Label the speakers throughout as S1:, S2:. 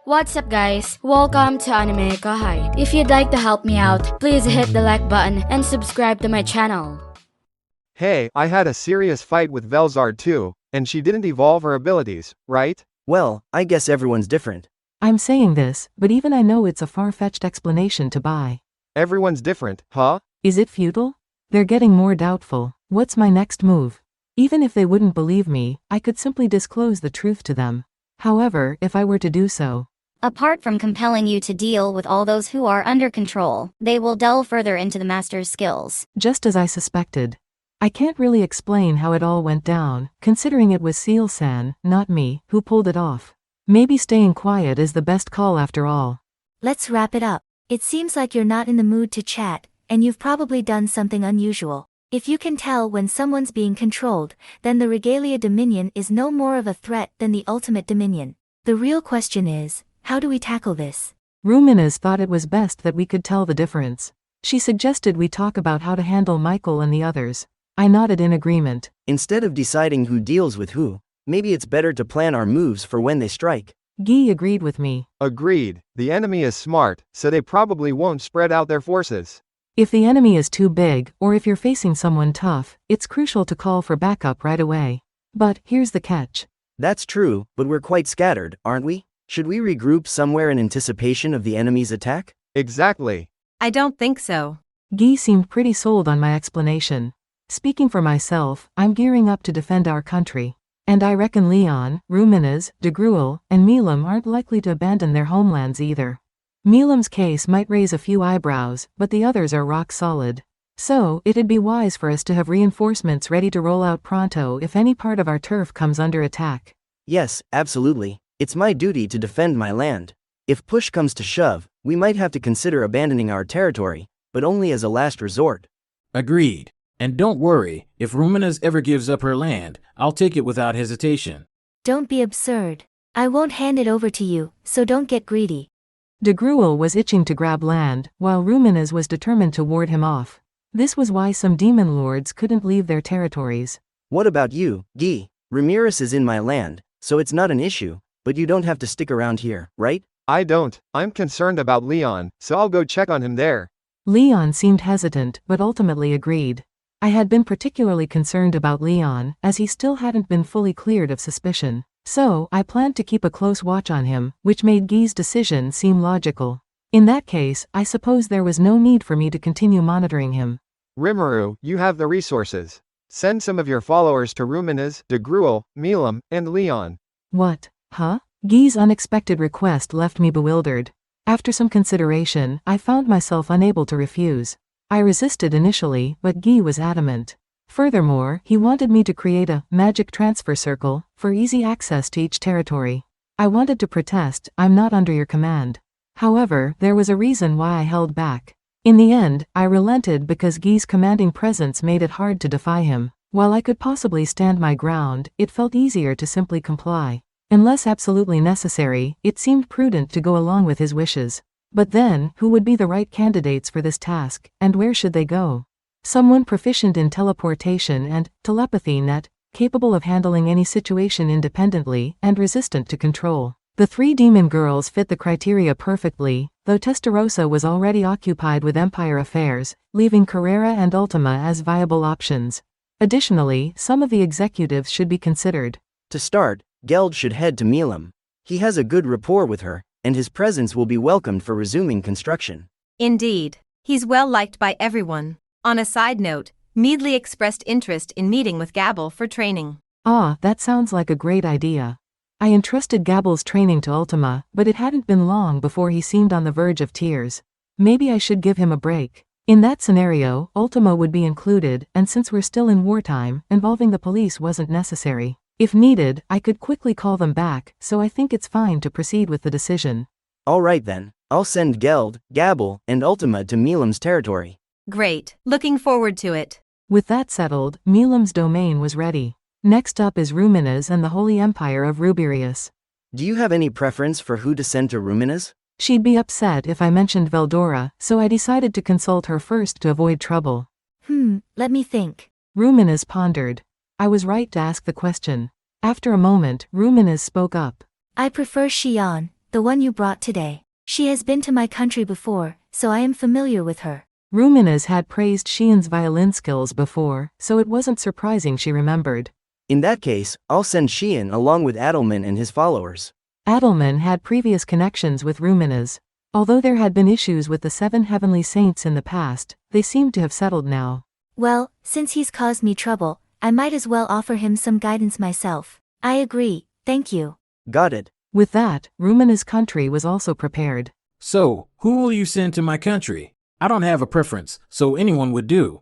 S1: What's up guys? Welcome to AnimeKouhai. If you'd like to help me out, please hit the like button and subscribe to my channel.
S2: Hey, I had a serious fight with Velzard too, and she didn't evolve her abilities, right?
S3: Well, I guess everyone's different.
S4: I'm saying this, but even I know it's a far-fetched explanation to buy.
S2: Everyone's different, huh?
S4: Is it futile? They're getting more doubtful. What's my next move? Even if they wouldn't believe me, I could simply disclose the truth to them. However, if I were to do so,
S5: apart from compelling you to deal with all those who are under control, they will delve further into the master's skills.
S4: Just as I suspected. I can't really explain how it all went down, considering it was Seal-san, not me, who pulled it off. Maybe staying quiet is the best call after all.
S6: Let's wrap it up. It seems like you're not in the mood to chat, and you've probably done something unusual. If you can tell when someone's being controlled, then the Regalia Dominion is no more of a threat than the Ultimate Dominion. The real question is, how do we tackle this?
S4: Ruminez thought it was best that we could tell the difference. She suggested we talk about how to handle Michael and the others. I nodded in agreement.
S3: Instead of deciding who deals with who, maybe it's better to plan our moves for when they strike.
S4: Guy agreed with me.
S2: Agreed. The enemy is smart, so they probably won't spread out their forces.
S4: If the enemy is too big, or if you're facing someone tough, it's crucial to call for backup right away. But here's the catch.
S3: That's true, but we're quite scattered, aren't we? Should we regroup somewhere in anticipation of the enemy's attack?
S2: Exactly.
S7: I don't think so.
S4: Guy seemed pretty sold on my explanation. Speaking for myself, I'm gearing up to defend our country. And I reckon Leon, Ruminez, De Gruel, and Milam aren't likely to abandon their homelands either. Milam's case might raise a few eyebrows, but the others are rock solid. So, it'd be wise for us to have reinforcements ready to roll out pronto if any part of our turf comes under attack.
S3: Yes, absolutely. It's my duty to defend my land. If push comes to shove, we might have to consider abandoning our territory, but only as a last resort.
S8: Agreed. And don't worry, if Ruminez ever gives up her land, I'll take it without hesitation.
S6: Don't be absurd. I won't hand it over to you, so don't get greedy.
S4: De Gruel was itching to grab land, while Ruminez was determined to ward him off. This was why some demon lords couldn't leave their territories.
S3: What about you, Guy? Ramirez is in my land, so it's not an issue, but you don't have to stick around here, right?
S2: I don't. I'm concerned about Leon, so I'll go check on him there.
S4: Leon seemed hesitant, but ultimately agreed. I had been particularly concerned about Leon, as he still hadn't been fully cleared of suspicion. So, I planned to keep a close watch on him, which made Guy's decision seem logical. In that case, I suppose there was no need for me to continue monitoring him.
S2: Rimuru, you have the resources. Send some of your followers to Ruminez, De Gruel, Milam, and Leon.
S4: What? Huh? Guy's unexpected request left me bewildered. After some consideration, I found myself unable to refuse. I resisted initially, but Guy was adamant. Furthermore, he wanted me to create a magic transfer circle for easy access to each territory. I wanted to protest, I'm not under your command. However, there was a reason why I held back. In the end, I relented because Guy's commanding presence made it hard to defy him. While I could possibly stand my ground, it felt easier to simply comply. Unless absolutely necessary, it seemed prudent to go along with his wishes. But then, who would be the right candidates for this task, and where should they go? Someone proficient in teleportation and telepathy net, capable of handling any situation independently, and resistant to control. The three demon girls fit the criteria perfectly, though Testarossa was already occupied with Empire affairs, leaving Carrera and Ultima as viable options. Additionally, some of the executives should be considered.
S3: To start, Geld should head to Milam. He has a good rapport with her, and his presence will be welcomed for resuming construction.
S7: Indeed. He's well liked by everyone. On a side note, Meadley expressed interest in meeting with Gabble for training.
S4: Ah, that sounds like a great idea. I entrusted Gabble's training to Ultima, but it hadn't been long before he seemed on the verge of tears. Maybe I should give him a break. In that scenario, Ultima would be included, and since we're still in wartime, involving the police wasn't necessary. If needed, I could quickly call them back, so I think it's fine to proceed with the decision.
S3: Alright then, I'll send Geld, Gabble, and Ultima to Milam's territory.
S7: Great. Looking forward to it.
S4: With that settled, Milam's domain was ready. Next up is Ruminez and the Holy Empire of Rubirius.
S3: Do you have any preference for who to send to Ruminez?
S4: She'd be upset if I mentioned Veldora, so I decided to consult her first to avoid trouble.
S6: Let me think.
S4: Ruminez pondered. I was right to ask the question. After a moment, Ruminez spoke up.
S6: I prefer Xi'an. the one you brought today. She has been to my country before, so I am familiar with her.
S4: Ruminez had praised Xian's violin skills before, so it wasn't surprising she remembered.
S3: In that case, I'll send Xian along with Adelman and his followers.
S4: Adelman had previous connections with Ruminez. Although there had been issues with the 7 heavenly saints in the past, they seemed to have settled now.
S6: Well, since he's caused me trouble, I might as well offer him some guidance myself. I agree, thank you.
S3: Got it.
S4: With that, Ruminez's country was also prepared.
S8: So, who will you send to my country? I don't have a preference, so anyone would do.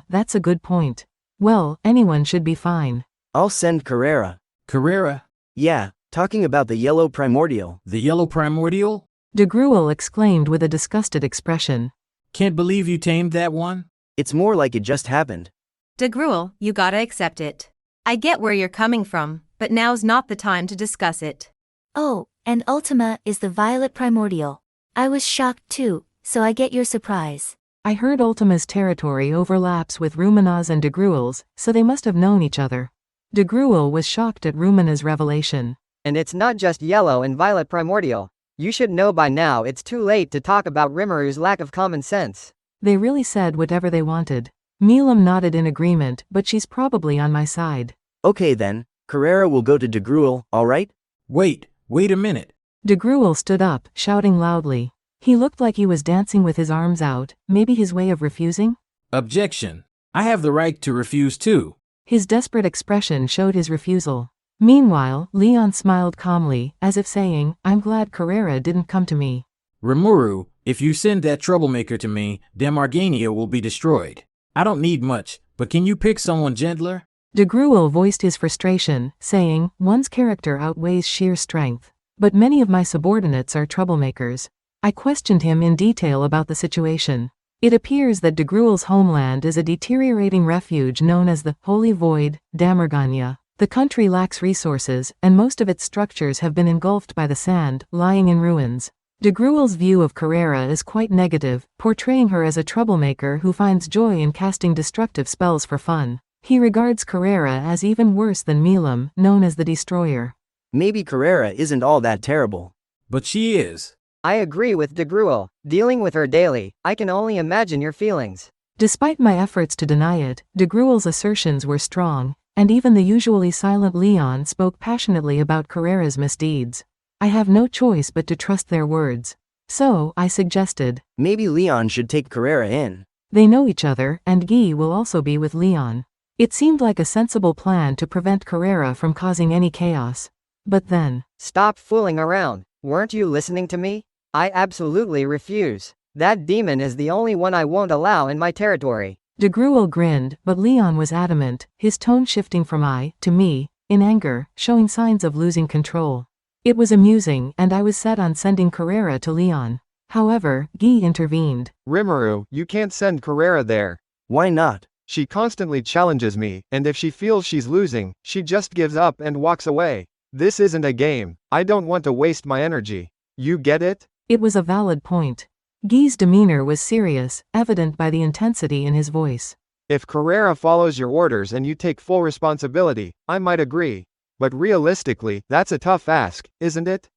S4: That's a good point. Well, anyone should be fine.
S3: I'll send Carrera.
S8: Carrera?
S3: Yeah, talking about the yellow primordial.
S8: The yellow primordial?
S4: De Gruel exclaimed with a disgusted expression.
S8: Can't believe you tamed that one?
S3: It's more like it just happened.
S7: De Gruel, you gotta accept it. I get where you're coming from, but now's not the time to discuss it.
S6: Oh, and Ultima is the violet primordial. I was shocked too, so I get your surprise.
S4: I heard Ultima's territory overlaps with Ruminez and De Gruel's, so they must have known each other. De Gruel was shocked at Ruminez's revelation.
S9: And it's not just yellow and violet primordial. You should know by now it's too late to talk about Rimmeru's lack of common sense.
S4: They really said whatever they wanted. Milam nodded in agreement, but she's probably on my side.
S3: Okay then, Carrera will go to De Gruel, alright?
S8: Wait a minute.
S4: De Gruel stood up, shouting loudly. He looked like he was dancing with his arms out, maybe his way of refusing?
S8: Objection. I have the right to refuse too.
S4: His desperate expression showed his refusal. Meanwhile, Leon smiled calmly, as if saying, I'm glad Carrera didn't come to me.
S8: Rimuru, if you send that troublemaker to me, Demargania will be destroyed. I don't need much, but can you pick someone gentler?
S4: De Gruel voiced his frustration, saying, one's character outweighs sheer strength. But many of my subordinates are troublemakers. I questioned him in detail about the situation. It appears that De Gruel's homeland is a deteriorating refuge known as the Holy Void, Damargania. The country lacks resources, and most of its structures have been engulfed by the sand, lying in ruins. De Gruel's view of Carrera is quite negative, portraying her as a troublemaker who finds joy in casting destructive spells for fun. He regards Carrera as even worse than Milam, known as the Destroyer.
S3: Maybe Carrera isn't all that terrible.
S8: But she is.
S9: I agree with De Gruel. Dealing with her daily, I can only imagine your feelings.
S4: Despite my efforts to deny it, De Gruel's assertions were strong, and even the usually silent Leon spoke passionately about Carrera's misdeeds. I have no choice but to trust their words. So, I suggested.
S3: Maybe Leon should take Carrera in.
S4: They know each other, and Guy will also be with Leon. It seemed like a sensible plan to prevent Carrera from causing any chaos. But then...
S9: Stop fooling around. Weren't you listening to me? I absolutely refuse. That demon is the only one I won't allow in my territory.
S4: De Gruel grinned, but Leon was adamant, his tone shifting from I to me, in anger, showing signs of losing control. It was amusing, and I was set on sending Carrera to Leon. However, Guy intervened.
S2: Rimuru, you can't send Carrera there.
S3: Why not?
S2: She constantly challenges me, and if she feels she's losing, she just gives up and walks away. This isn't a game. I don't want to waste my energy. You get it?
S4: It was a valid point. Guy's demeanor was serious, evident by the intensity in his voice.
S2: If Carrera follows your orders and you take full responsibility, I might agree. But realistically, that's a tough ask, isn't it?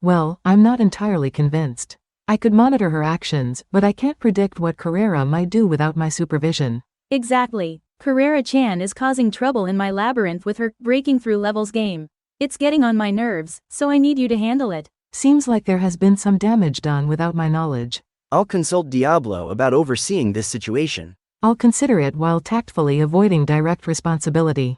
S4: Well, I'm not entirely convinced. I could monitor her actions, but I can't predict what Carrera might do without my supervision.
S10: Exactly. Carrera-chan is causing trouble in my labyrinth with her breaking through levels game. It's getting on my nerves, so I need you to handle it.
S4: Seems like there has been some damage done without my knowledge.
S3: I'll consult Diablo about overseeing this situation.
S4: I'll consider it while tactfully avoiding direct responsibility.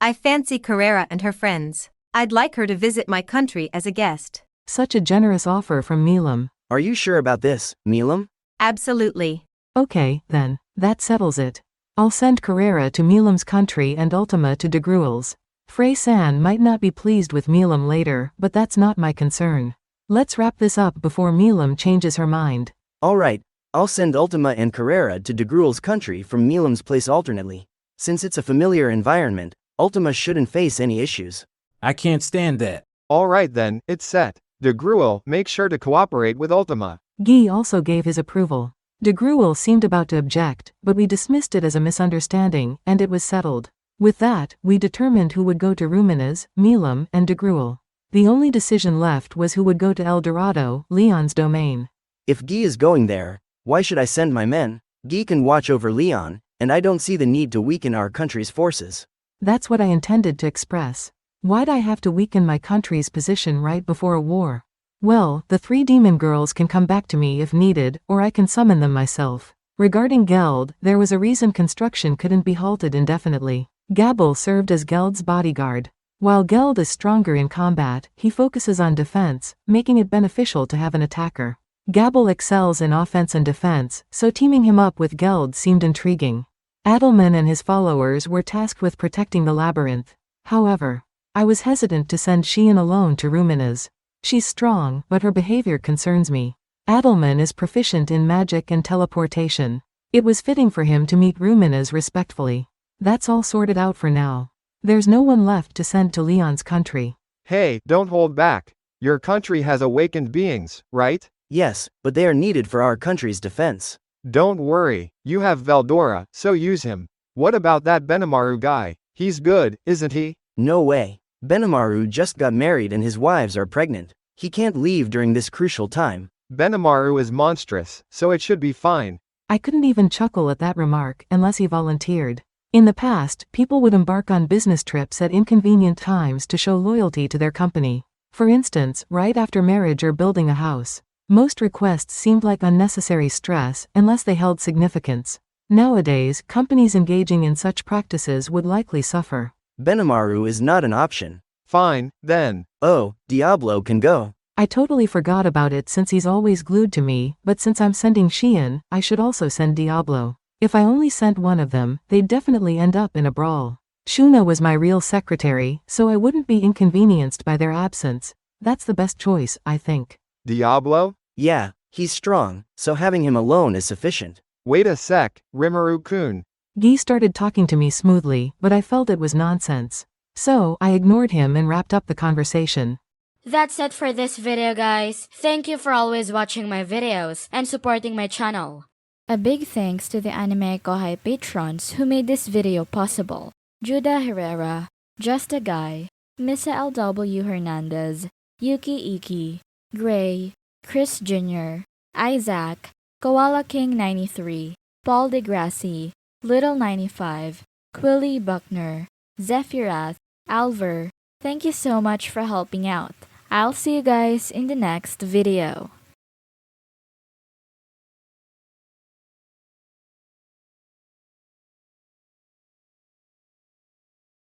S7: I fancy Carrera and her friends. I'd like her to visit my country as a guest.
S4: Such a generous offer from Milam.
S3: Are you sure about this, Milam?
S7: Absolutely.
S4: Okay, then. That settles it. I'll send Carrera to Milam's country and Ultima to De Gruel's. Frey-san might not be pleased with Milam later, but that's not my concern. Let's wrap this up before Milam changes her mind.
S3: Alright, I'll send Ultima and Carrera to De Gruel's country from Milam's place alternately. Since it's a familiar environment, Ultima shouldn't face any issues.
S8: I can't stand that.
S2: Alright then, it's set. De Gruel, make sure to cooperate with Ultima.
S4: Guy also gave his approval. De Gruel seemed about to object, but we dismissed it as a misunderstanding, and it was settled. With that, we determined who would go to Ruminez, Milam, and De Gruel. The only decision left was who would go to El Dorado, Leon's domain.
S3: If Guy is going there, why should I send my men? Guy can watch over Leon, and I don't see the need to weaken our country's forces.
S4: That's what I intended to express. Why'd I have to weaken my country's position right before a war? Well, the 3 demon girls can come back to me if needed, or I can summon them myself. Regarding Geld, there was a reason construction couldn't be halted indefinitely. Gabble served as Geld's bodyguard. While Geld is stronger in combat, he focuses on defense, making it beneficial to have an attacker. Gabble excels in offense and defense, so teaming him up with Geld seemed intriguing. Adelman and his followers were tasked with protecting the labyrinth. However, I was hesitant to send Sheehan alone to Rumina's. She's strong, but her behavior concerns me. Adelman is proficient in magic and teleportation. It was fitting for him to meet Rumina's respectfully. That's all sorted out for now. There's no one left to send to Leon's country.
S2: Hey, don't hold back. Your country has awakened beings, right?
S3: Yes, but they are needed for our country's defense.
S2: Don't worry, you have Veldora, so use him. What about that Benimaru guy? He's good, isn't he?
S3: No way. Benimaru just got married and his wives are pregnant. He can't leave during this crucial time.
S2: Benimaru is monstrous, so it should be fine.
S4: I couldn't even chuckle at that remark unless he volunteered. In the past, people would embark on business trips at inconvenient times to show loyalty to their company. For instance, right after marriage or building a house. Most requests seemed like unnecessary stress unless they held significance. Nowadays, companies engaging in such practices would likely suffer.
S3: Benimaru is not an option.
S2: Fine, then.
S3: Oh, Diablo can go.
S4: I totally forgot about it since he's always glued to me, but since I'm sending Sheehan, I should also send Diablo. If I only sent one of them, they'd definitely end up in a brawl. Shuna was my real secretary, so I wouldn't be inconvenienced by their absence. That's the best choice, I think.
S2: Diablo?
S3: Yeah, he's strong, so having him alone is sufficient.
S2: Wait a sec, Rimuru-kun.
S4: Guy started talking to me smoothly, but I felt it was nonsense. So, I ignored him and wrapped up the conversation.
S1: That's it for this video, guys. Thank you for always watching my videos and supporting my channel. A big thanks to the AnimeKouhai patrons who made this video possible. Judah Herrera, Just a Guy, Misa LW Hernandez, Yuki Iki, Gray, Chris Jr., Isaac, Koala King 93, Paul DeGrassi, Little 95, Quilly Buckner, Zephyrath, Alver. Thank you so much for helping out. I'll see you guys in the next video.